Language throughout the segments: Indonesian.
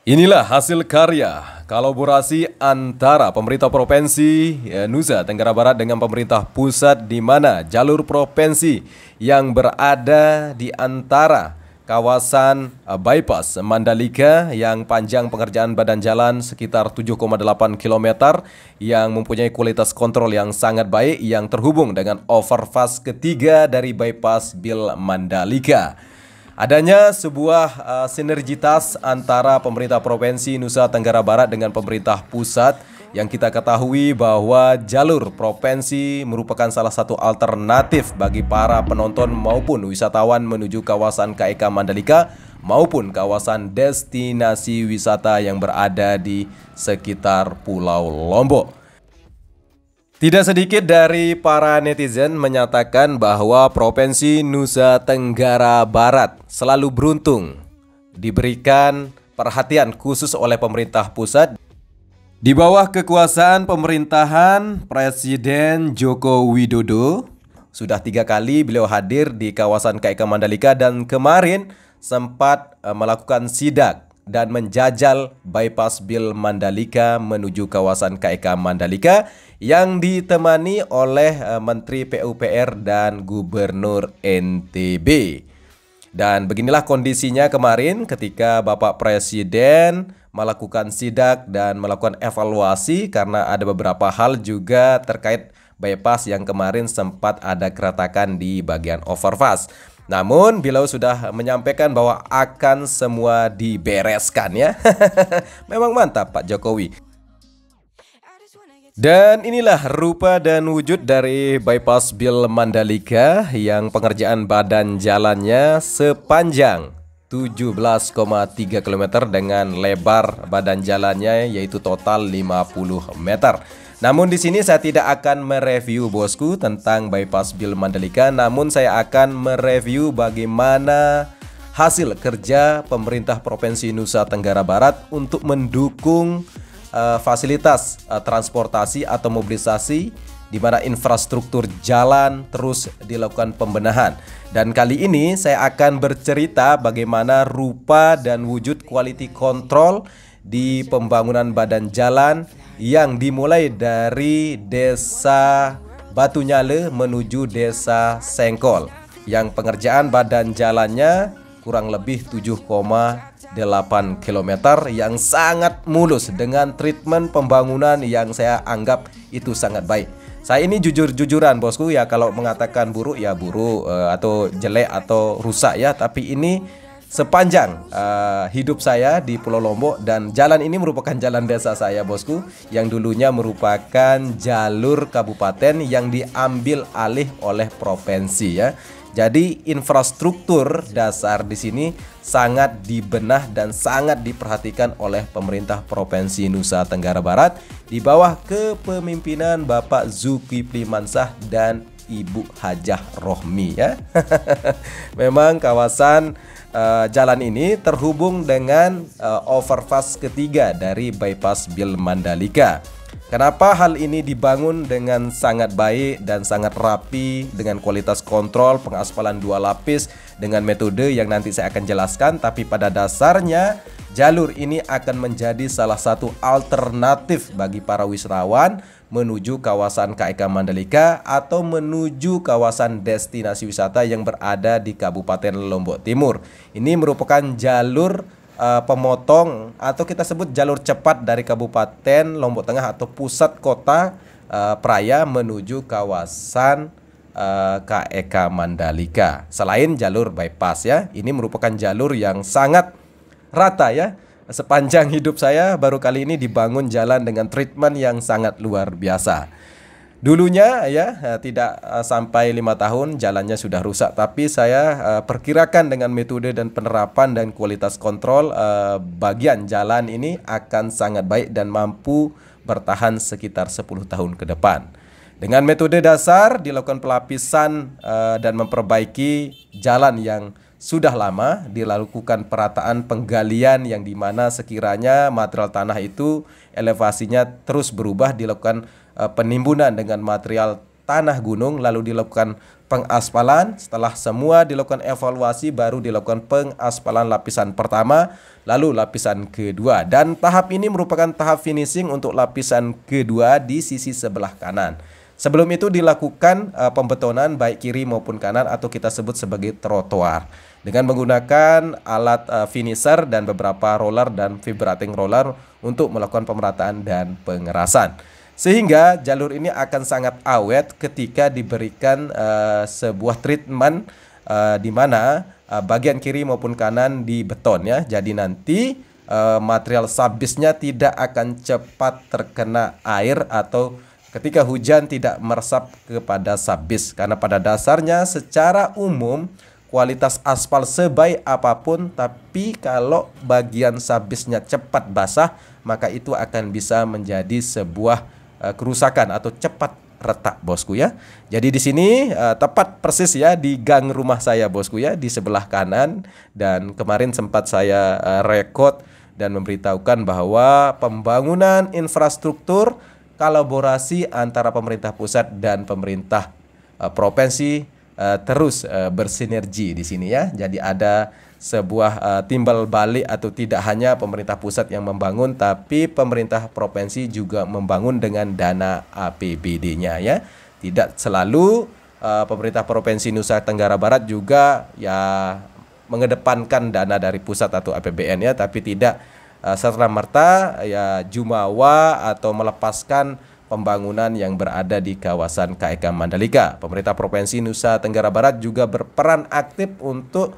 Inilah hasil karya kolaborasi antara pemerintah provinsi Nusa Tenggara Barat dengan pemerintah pusat, di mana jalur provinsi yang berada di antara kawasan bypass Mandalika yang panjang pengerjaan badan jalan sekitar 7,8 km yang mempunyai kualitas kontrol yang sangat baik, yang terhubung dengan overpass ketiga dari bypass Bil Mandalika. Adanya sebuah sinergitas antara pemerintah provinsi Nusa Tenggara Barat dengan pemerintah pusat, yang kita ketahui bahwa jalur provinsi merupakan salah satu alternatif bagi para penonton maupun wisatawan menuju kawasan KEK Mandalika maupun kawasan destinasi wisata yang berada di sekitar Pulau Lombok. Tidak sedikit dari para netizen menyatakan bahwa Provinsi Nusa Tenggara Barat selalu beruntung diberikan perhatian khusus oleh pemerintah pusat. Di bawah kekuasaan pemerintahan Presiden Joko Widodo, sudah 3 kali beliau hadir di kawasan KEK Mandalika dan kemarin sempat melakukan sidak dan menjajal bypass Bil Mandalika menuju kawasan KEK Mandalika yang ditemani oleh Menteri PUPR dan Gubernur NTB. Dan beginilah kondisinya kemarin ketika Bapak Presiden melakukan sidak dan melakukan evaluasi, karena ada beberapa hal juga terkait bypass yang kemarin sempat ada keretakan di bagian overpass. Namun beliau sudah menyampaikan bahwa akan semua dibereskan ya. Memang mantap Pak Jokowi. Dan inilah rupa dan wujud dari bypass Bil Mandalika yang pengerjaan badan jalannya sepanjang 17,3 km dengan lebar badan jalannya yaitu total 50 meter. Namun di sini saya tidak akan mereview bosku tentang bypass Bil Mandalika, namun saya akan mereview bagaimana hasil kerja pemerintah Provinsi Nusa Tenggara Barat untuk mendukung fasilitas transportasi atau mobilisasi, di mana infrastruktur jalan terus dilakukan pembenahan. Dan kali ini saya akan bercerita bagaimana rupa dan wujud quality control di pembangunan badan jalan yang dimulai dari Desa Batunyale menuju Desa Sengkol, yang pengerjaan badan jalannya kurang lebih 7,8 km yang sangat mulus dengan treatment pembangunan yang saya anggap itu sangat baik. Saya ini jujur-jujuran bosku ya, kalau mengatakan buruk ya buruk, atau jelek atau rusak ya, tapi ini sepanjang hidup saya di Pulau Lombok, dan jalan ini merupakan jalan desa saya bosku, yang dulunya merupakan jalur kabupaten yang diambil alih oleh provinsi ya. Jadi infrastruktur dasar di sini sangat dibenah dan sangat diperhatikan oleh pemerintah Provinsi Nusa Tenggara Barat di bawah kepemimpinan Bapak Zulkifli Mansah dan Ibu Hajah Rohmi ya. Memang kawasan jalan ini terhubung dengan overpass ketiga dari bypass Bil Mandalika. Kenapa hal ini dibangun dengan sangat baik dan sangat rapi dengan kualitas kontrol pengaspalan 2 lapis dengan metode yang nanti saya akan jelaskan, tapi pada dasarnya jalur ini akan menjadi salah satu alternatif bagi para wisatawan menuju kawasan KEK Mandalika atau menuju kawasan destinasi wisata yang berada di Kabupaten Lombok Timur. Ini merupakan jalur pemotong atau kita sebut jalur cepat dari Kabupaten Lombok Tengah atau pusat kota Praia menuju kawasan KEK Mandalika. Selain jalur bypass ya, ini merupakan jalur yang sangat rata ya. Sepanjang hidup saya baru kali ini dibangun jalan dengan treatment yang sangat luar biasa. Dulunya ya tidak sampai 5 tahun jalannya sudah rusak, tapi saya perkirakan dengan metode dan penerapan dan kualitas kontrol bagian jalan ini akan sangat baik dan mampu bertahan sekitar 10 tahun ke depan. Dengan metode dasar dilakukan pelapisan dan memperbaiki jalan yang sudah lama, dilakukan perataan penggalian yang dimana sekiranya material tanah itu elevasinya terus berubah, dilakukan penimbunan dengan material tanah gunung, lalu dilakukan pengaspalan. Setelah semua dilakukan evaluasi, baru dilakukan pengaspalan lapisan pertama, lalu lapisan kedua. Dan tahap ini merupakan tahap finishing untuk lapisan kedua di sisi sebelah kanan. Sebelum itu dilakukan pembetonan baik kiri maupun kanan atau kita sebut sebagai trotoar dengan menggunakan alat finisher dan beberapa roller dan vibrating roller untuk melakukan pemerataan dan pengerasan. Sehingga jalur ini akan sangat awet ketika diberikan sebuah treatment di mana bagian kiri maupun kanan dibeton ya. Jadi nanti material subbase-nya tidak akan cepat terkena air atau ketika hujan tidak meresap kepada subbase, karena pada dasarnya secara umum kualitas aspal sebaik apapun, tapi kalau bagian subbase-nya cepat basah, maka itu akan bisa menjadi sebuah kerusakan atau cepat retak, bosku ya. Jadi di sini tepat persis ya di gang rumah saya, bosku ya, di sebelah kanan. Dan kemarin sempat saya rekod dan memberitahukan bahwa pembangunan infrastruktur kolaborasi antara pemerintah pusat dan pemerintah provinsi terus bersinergi di sini ya. Jadi ada sebuah timbal balik atau tidak hanya pemerintah pusat yang membangun, tapi pemerintah provinsi juga membangun dengan dana APBD-nya ya. Tidak selalu pemerintah provinsi Nusa Tenggara Barat juga ya mengedepankan dana dari pusat atau APBN ya, tapi tidak serta-merta ya jumawa atau melepaskan pembangunan yang berada di kawasan KEK Mandalika. Pemerintah Provinsi Nusa Tenggara Barat juga berperan aktif untuk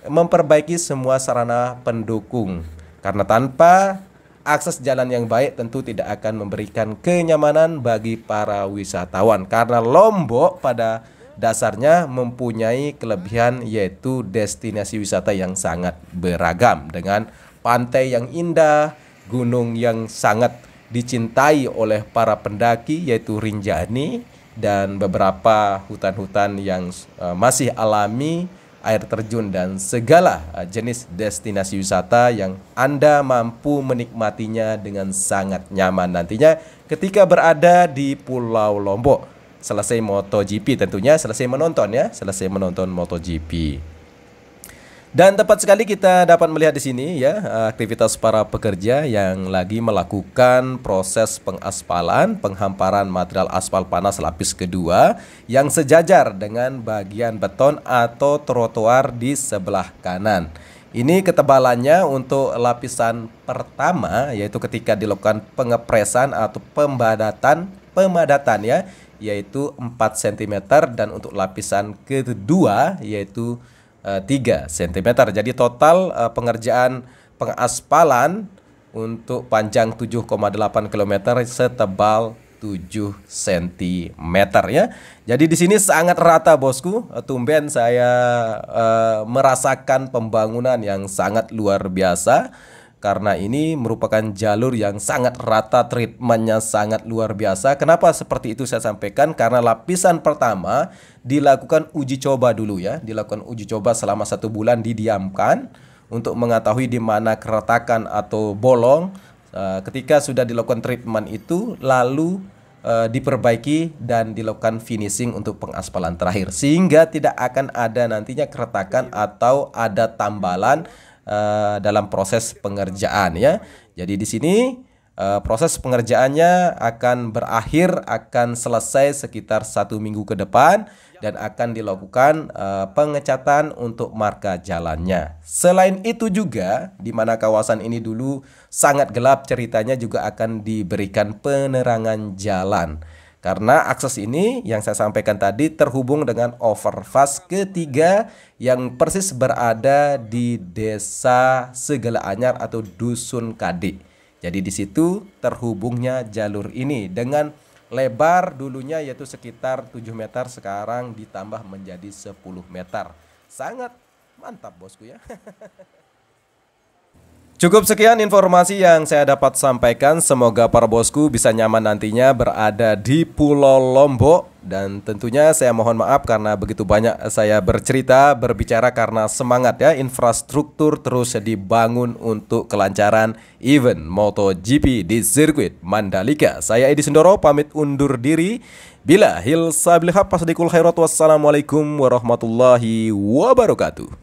memperbaiki semua sarana pendukung, karena tanpa akses jalan yang baik tentu tidak akan memberikan kenyamanan bagi para wisatawan, karena Lombok pada dasarnya mempunyai kelebihan yaitu destinasi wisata yang sangat beragam dengan pantai yang indah, gunung yang sangat dicintai oleh para pendaki yaitu Rinjani, dan beberapa hutan-hutan yang masih alami, air terjun, dan segala jenis destinasi wisata yang Anda mampu menikmatinya dengan sangat nyaman nantinya ketika berada di Pulau Lombok. Selesai MotoGP tentunya, selesai menonton MotoGP. Dan tepat sekali kita dapat melihat di sini ya aktivitas para pekerja yang lagi melakukan proses pengaspalan, penghamparan material aspal panas lapis kedua yang sejajar dengan bagian beton atau trotoar di sebelah kanan. Ini ketebalannya untuk lapisan pertama yaitu ketika dilakukan pengepresan atau pemadatan ya, yaitu 4 cm, dan untuk lapisan kedua yaitu 3 cm. Jadi total pengerjaan pengaspalan untuk panjang 7,8 km setebal 7 cm ya. Jadi di sini sangat rata, bosku. Tumben saya merasakan pembangunan yang sangat luar biasa, karena ini merupakan jalur yang sangat rata, treatmentnya sangat luar biasa. Kenapa seperti itu saya sampaikan? Karena lapisan pertama dilakukan uji coba dulu ya, dilakukan uji coba selama 1 bulan, didiamkan untuk mengetahui di mana keretakan atau bolong. Ketika sudah dilakukan treatment itu, lalu diperbaiki dan dilakukan finishing untuk pengaspalan terakhir, sehingga tidak akan ada nantinya keretakan atau ada tambalan dalam proses pengerjaan ya. Jadi di sini proses pengerjaannya akan berakhir, akan selesai sekitar 1 minggu ke depan, dan akan dilakukan pengecatan untuk marka jalannya. Selain itu juga, di mana kawasan ini dulu sangat gelap ceritanya, juga akan diberikan penerangan jalan. Karena akses ini yang saya sampaikan tadi terhubung dengan overpass ketiga yang persis berada di Desa Segala Anyar atau Dusun Kade. Jadi di situ terhubungnya jalur ini dengan lebar dulunya yaitu sekitar 7 meter, sekarang ditambah menjadi 10 meter. Sangat mantap, bosku ya. Cukup sekian informasi yang saya dapat sampaikan. Semoga para bosku bisa nyaman nantinya berada di Pulau Lombok. Dan tentunya saya mohon maaf karena begitu banyak saya bercerita, berbicara karena semangat ya. Infrastruktur terus dibangun untuk kelancaran event MotoGP di sirkuit Mandalika. Saya Edi Sindoro pamit undur diri. Bila hil sabil haq, wassalamualaikum warahmatullahi wabarakatuh.